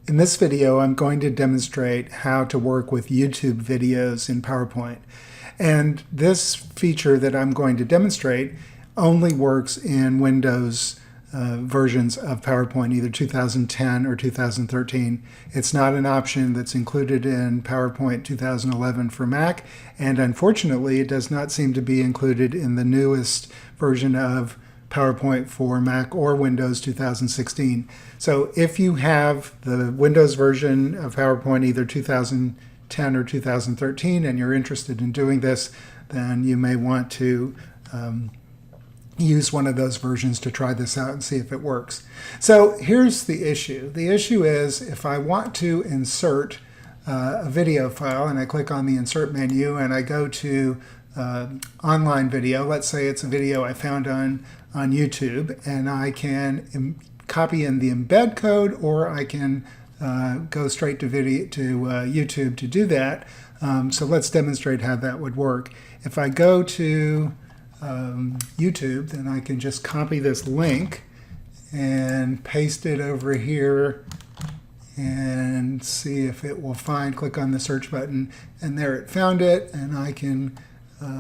In this video, I'm going to demonstrate how to work with YouTube videos in PowerPoint. And this feature that I'm going to demonstrate only works in Windows versions of PowerPoint, either 2010 or 2013. It's not an option that's included in PowerPoint 2011 for Mac, and unfortunately, it does not seem to be included in the newest version of PowerPoint for Mac or Windows 2016. So if you have the Windows version of PowerPoint, either 2010 or 2013, and you're interested in doing this, then you may want to use one of those versions to try this out and see if it works. So here's the issue. The issue is if I want to insert a video file, and I click on the Insert menu and I go to online video. Let's say it's a video I found on YouTube, and I can copy in the embed code, or I can go straight to YouTube to do that. So let's demonstrate how that would work. If I go to YouTube, then I can just copy this link and paste it over here and see if it will find, click on the search button, and there it found it, and I can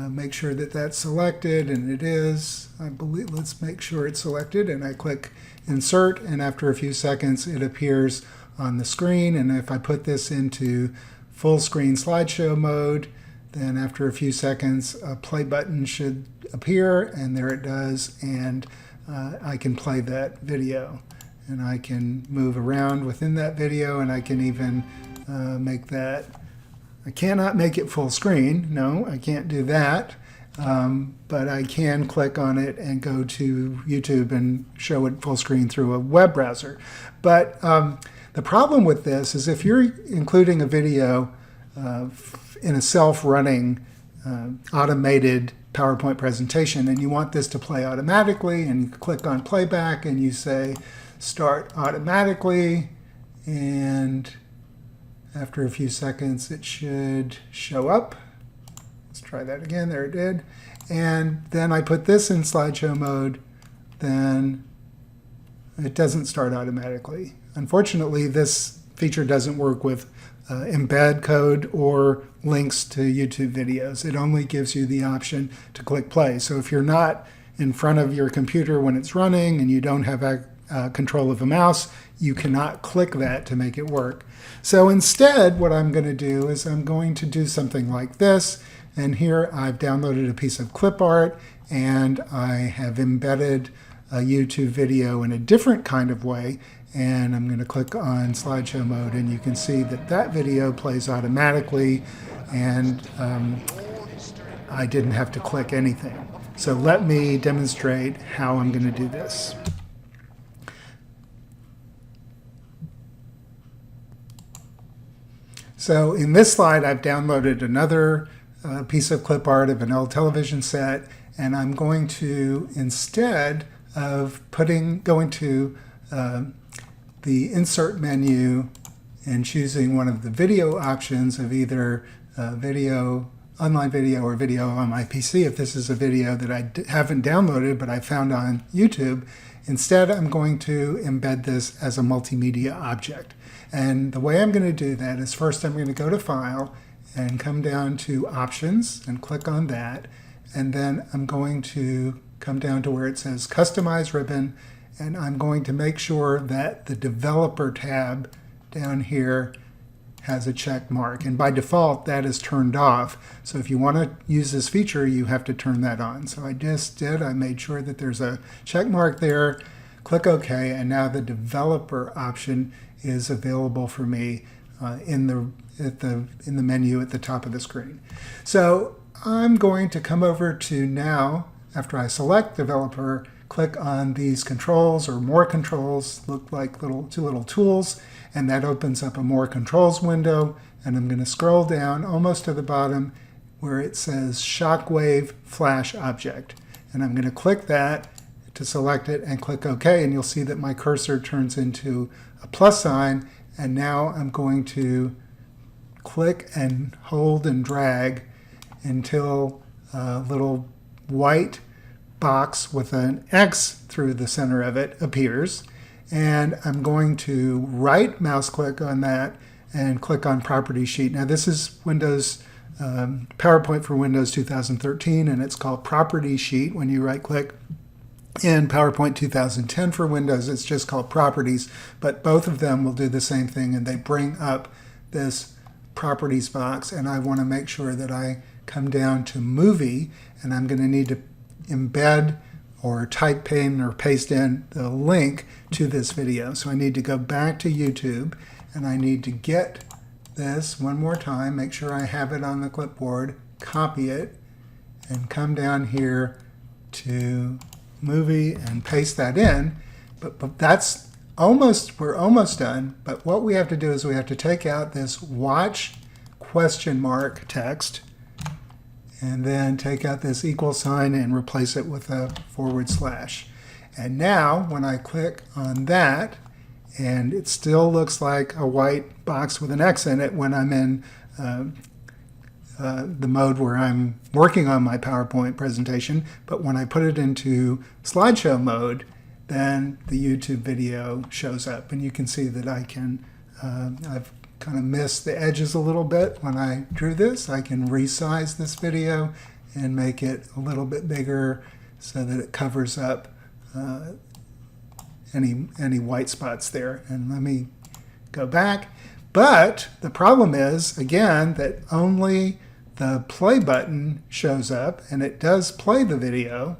make sure that that's selected, and it is, I believe. Let's make sure it's selected, and I click insert, and after a few seconds it appears on the screen. And if I put this into full screen slideshow mode, then after a few seconds a play button should appear, and there it does, and I can play that video, and I can move around within that video, and I can even make that, I cannot make it full screen. No, I can't do that. But I can click on it and go to YouTube and show it full screen through a web browser. But the problem with this is if you're including a video in a self-running automated PowerPoint presentation, and you want this to play automatically, and you click on playback and you say start automatically, and after a few seconds it should show up. Let's try that again. There it did. And then I put this in slideshow mode, then it doesn't start automatically. Unfortunately, this feature doesn't work with embed code or links to YouTube videos. It only gives you the option to click play. So if you're not in front of your computer when it's running and you don't have control of a mouse, you cannot click that to make it work. So instead, what I'm going to do is I'm going to do something like this. And here I've downloaded a piece of clip art, and I have embedded a YouTube video in a different kind of way. And I'm going to click on slideshow mode, and you can see that that video plays automatically, and I didn't have to click anything. So let me demonstrate how I'm going to do this. So in this slide, I've downloaded another piece of clip art of an old television set, and I'm going to, instead of going to the insert menu and choosing one of the video options of either online video or video on my PC, if this is a video that I haven't downloaded but I found on YouTube, instead I'm going to embed this as a multimedia object. And the way I'm going to do that is, first I'm going to go to File and come down to Options and click on that, and then I'm going to come down to where it says Customize Ribbon, and I'm going to make sure that the Developer tab down here has a check mark, and by default that is turned off. So if you want to use this feature, you have to turn that on. So I just did. I made sure that there's a check mark there. Click OK, and now the Developer option is available for me in the menu at the top of the screen. So I'm going to come over to now, after I select Developer, click on these controls, or more controls, look like two little tools, and that opens up a more controls window. And I'm going to scroll down almost to the bottom where it says Shockwave Flash Object, and I'm going to click that to select it and click OK, and you'll see that my cursor turns into a plus sign, and now I'm going to click and hold and drag until a little white box with an X through the center of it appears, and I'm going to right mouse click on that and click on Property Sheet. Now this is Windows PowerPoint for Windows 2013, and it's called Property Sheet when you right click. In PowerPoint 2010 for Windows, it's just called Properties, but both of them will do the same thing, and they bring up this Properties box, and I want to make sure that I come down to Movie, and I'm going to need to embed or type in or paste in the link to this video. So I need to go back to YouTube, and I need to get this one more time, make sure I have it on the clipboard, copy it, and come down here to Movie and paste that in. But that's we're almost done. But what we have to do is we have to take out this watch question mark text, and then take out this equal sign and replace it with a /. And now when I click on that, and it still looks like a white box with an X in it when I'm in the mode where I'm working on my PowerPoint presentation, but when I put it into slideshow mode, then the YouTube video shows up, and you can see that I can, I've kind of missed the edges a little bit when I drew this. I can resize this video and make it a little bit bigger so that it covers up any white spots there. And let me go back. But the problem is, again, that only the play button shows up, and it does play the video,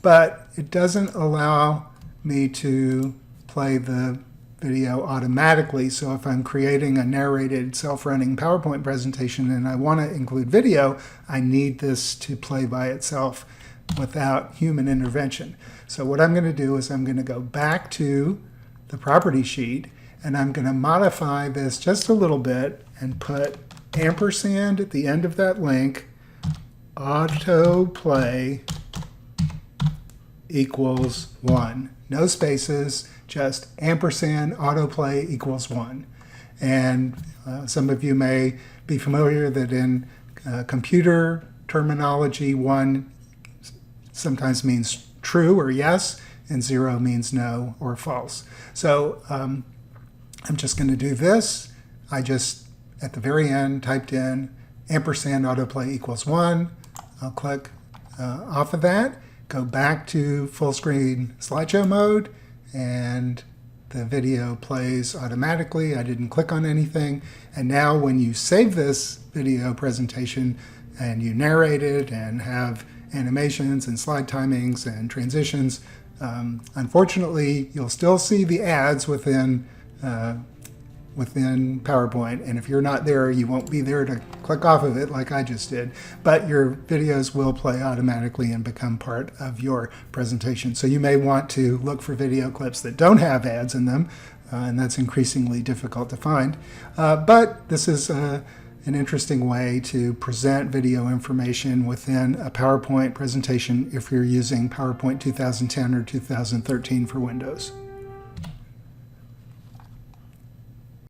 but it doesn't allow me to play the video automatically. So if I'm creating a narrated self-running PowerPoint presentation and I want to include video, I need this to play by itself without human intervention. So what I'm going to do is I'm going to go back to the property sheet, and I'm going to modify this just a little bit and put ampersand at the end of that link, autoplay equals 1. No spaces, just ampersand autoplay equals 1. And some of you may be familiar that in computer terminology, 1 sometimes means true or yes, and 0 means no or false. So I'm just going to do this. I just, at the very end, typed in ampersand autoplay equals 1. I'll click off of that, go back to full screen slideshow mode, and the video plays automatically. I didn't click on anything. And now when you save this video presentation and you narrate it and have animations and slide timings and transitions, unfortunately, you'll still see the ads within PowerPoint, and if you're not there, you won't be there to click off of it like I just did, but your videos will play automatically and become part of your presentation. So you may want to look for video clips that don't have ads in them, and that's increasingly difficult to find, but this is an interesting way to present video information within a PowerPoint presentation if you're using PowerPoint 2010 or 2013 for Windows.